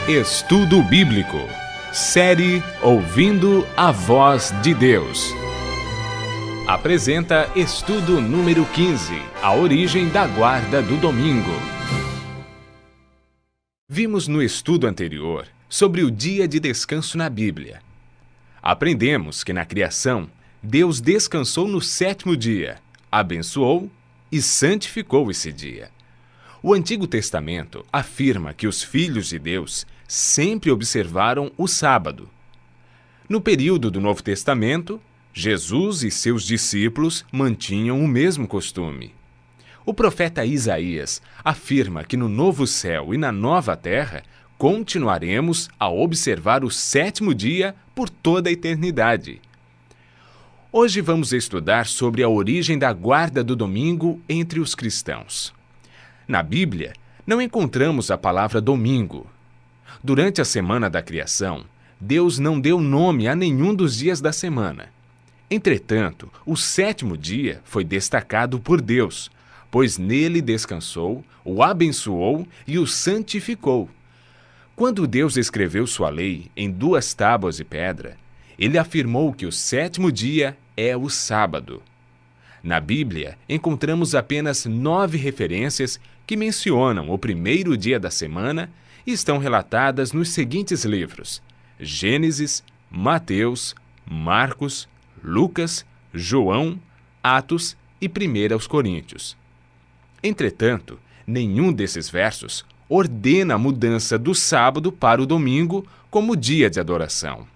Estudo Bíblico. Série Ouvindo a Voz de Deus. Apresenta estudo número 15, a origem da guarda do domingo. Vimos no estudo anterior sobre o dia de descanso na Bíblia. Aprendemos que na criação, Deus descansou no sétimo dia, abençoou e santificou esse dia. O Antigo Testamento afirma que os filhos de Deus sempre observaram o sábado. No período do Novo Testamento, Jesus e seus discípulos mantinham o mesmo costume. O profeta Isaías afirma que no novo céu e na nova terra continuaremos a observar o sétimo dia por toda a eternidade. Hoje vamos estudar sobre a origem da guarda do domingo entre os cristãos. Na Bíblia, não encontramos a palavra domingo. Durante a semana da criação, Deus não deu nome a nenhum dos dias da semana. Entretanto, o sétimo dia foi destacado por Deus, pois nele descansou, o abençoou e o santificou. Quando Deus escreveu sua lei em 2 tábuas de pedra, ele afirmou que o sétimo dia é o sábado. Na Bíblia, encontramos apenas 9 referências que mencionam o primeiro dia da semana e estão relatadas nos seguintes livros: Gênesis, Mateus, Marcos, Lucas, João, Atos e 1 Coríntios. Entretanto, nenhum desses versos ordena a mudança do sábado para o domingo como dia de adoração.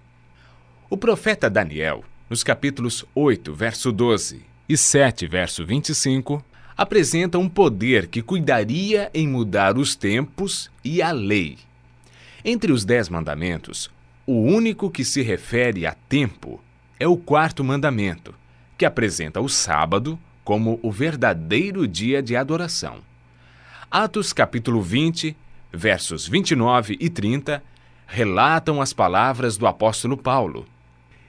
O profeta Daniel, nos capítulos 8, verso 12 e 7, verso 25, apresenta um poder que cuidaria em mudar os tempos e a lei. Entre os 10 mandamentos, o único que se refere a tempo é o 4º mandamento, que apresenta o sábado como o verdadeiro dia de adoração. Atos capítulo 20, versos 29 e 30, relatam as palavras do apóstolo Paulo.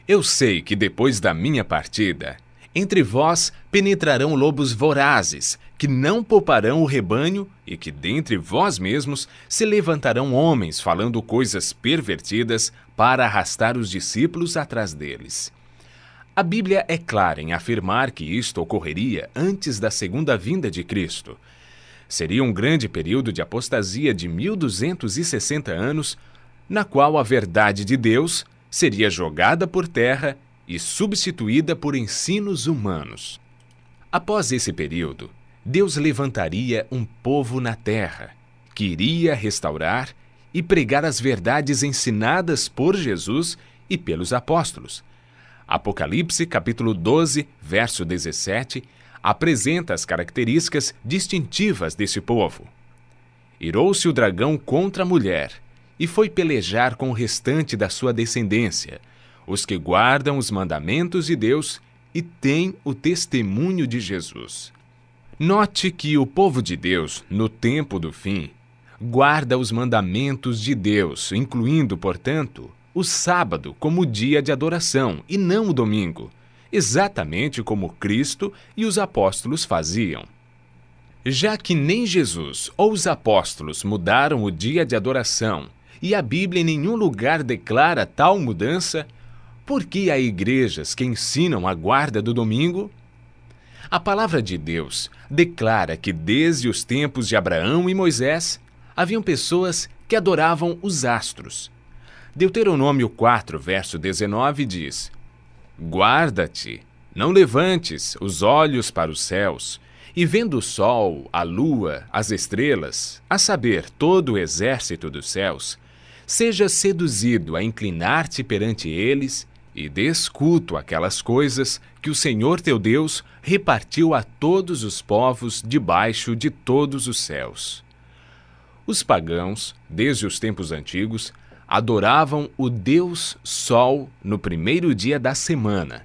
Eu sei que depois da minha partida, entre vós penetrarão lobos vorazes, que não pouparão o rebanho, e que dentre vós mesmos se levantarão homens falando coisas pervertidas para arrastar os discípulos atrás deles. A Bíblia é clara em afirmar que isto ocorreria antes da segunda vinda de Cristo. Seria um grande período de apostasia de 1260 anos, na qual a verdade de Deus seria jogada por terra e substituída por ensinos humanos. Após esse período, Deus levantaria um povo na terra, que iria restaurar e pregar as verdades ensinadas por Jesus e pelos apóstolos. Apocalipse, capítulo 12, verso 17, apresenta as características distintivas desse povo. Irou-se o dragão contra a mulher, e foi pelejar com o restante da sua descendência, os que guardam os mandamentos de Deus e têm o testemunho de Jesus. Note que o povo de Deus, no tempo do fim, guarda os mandamentos de Deus, incluindo, portanto, o sábado como dia de adoração e não o domingo, exatamente como Cristo e os apóstolos faziam. Já que nem Jesus ou os apóstolos mudaram o dia de adoração e a Bíblia em nenhum lugar declara tal mudança, por que há igrejas que ensinam a guarda do domingo? A palavra de Deus declara que desde os tempos de Abraão e Moisés, haviam pessoas que adoravam os astros. Deuteronômio 4, verso 19 diz: Guarda-te, não levantes os olhos para os céus, e vendo o sol, a lua, as estrelas, a saber, todo o exército dos céus, seja seduzido a inclinar-te perante eles, e dês culto àquelas coisas que o Senhor teu Deus repartiu a todos os povos debaixo de todos os céus. Os pagãos, desde os tempos antigos, adoravam o Deus Sol no primeiro dia da semana.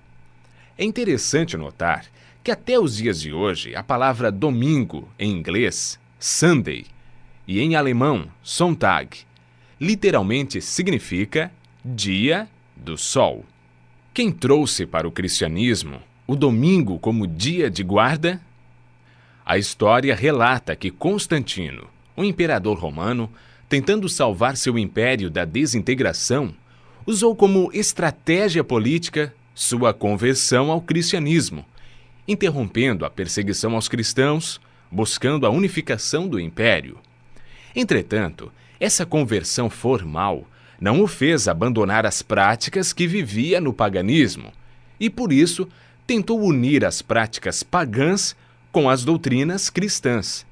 É interessante notar que até os dias de hoje a palavra domingo em inglês, Sunday, e em alemão, Sonntag, literalmente significa dia do sol. Quem trouxe para o cristianismo o domingo como dia de guarda? A história relata que Constantino, o imperador romano, tentando salvar seu império da desintegração, usou como estratégia política sua conversão ao cristianismo, interrompendo a perseguição aos cristãos, buscando a unificação do império. Entretanto, essa conversão formal não o fez abandonar as práticas que vivia no paganismo, e por isso tentou unir as práticas pagãs com as doutrinas cristãs.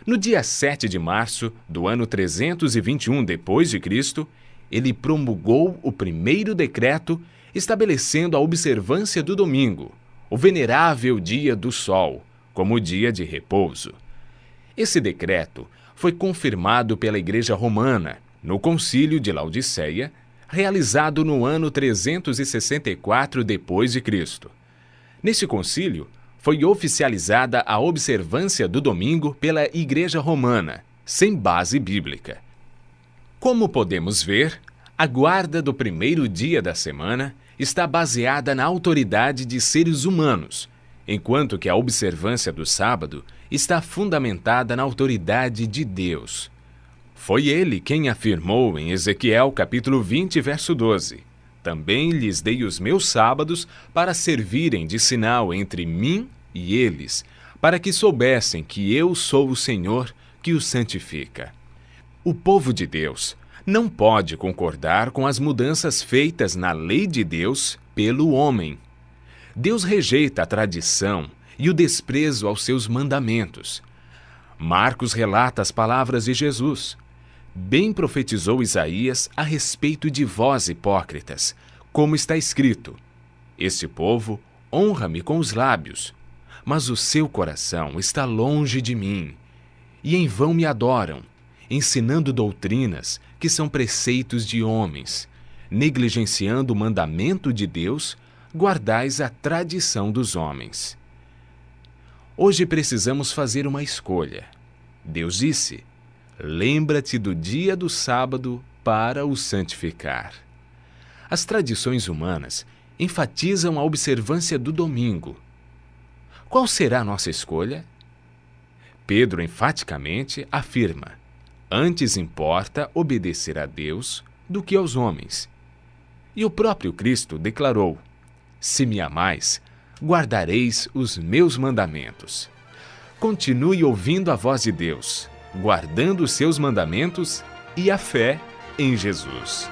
No dia 7 de março do ano 321 d.C., ele promulgou o primeiro decreto estabelecendo a observância do domingo, o venerável dia do sol, como dia de repouso. Esse decreto foi confirmado pela Igreja Romana no Concílio de Laodiceia, realizado no ano 364 d.C. Nesse concílio, foi oficializada a observância do domingo pela Igreja Romana, sem base bíblica. Como podemos ver, a guarda do primeiro dia da semana está baseada na autoridade de seres humanos, enquanto que a observância do sábado está fundamentada na autoridade de Deus. Foi ele quem afirmou em Ezequiel capítulo 20, verso 12: "Também lhes dei os meus sábados para servirem de sinal entre mim e eles, para que soubessem que eu sou o Senhor que os santifica." O povo de Deus não pode concordar com as mudanças feitas na lei de Deus pelo homem. Deus rejeita a tradição e o desprezo aos seus mandamentos. Marcos relata as palavras de Jesus: "Bem profetizou Isaías a respeito de vós, hipócritas, como está escrito: Este povo honra-me com os lábios, mas o seu coração está longe de mim, e em vão me adoram, ensinando doutrinas que são preceitos de homens. Negligenciando o mandamento de Deus, guardais a tradição dos homens." Hoje precisamos fazer uma escolha. Deus disse: "Lembra-te do dia do sábado para o santificar." As tradições humanas enfatizam a observância do domingo. Qual será a nossa escolha? Pedro enfaticamente afirma: "Antes importa obedecer a Deus do que aos homens." E o próprio Cristo declarou: "Se me amais, guardareis os meus mandamentos." Continue ouvindo a voz de Deus, guardando os seus mandamentos e a fé em Jesus.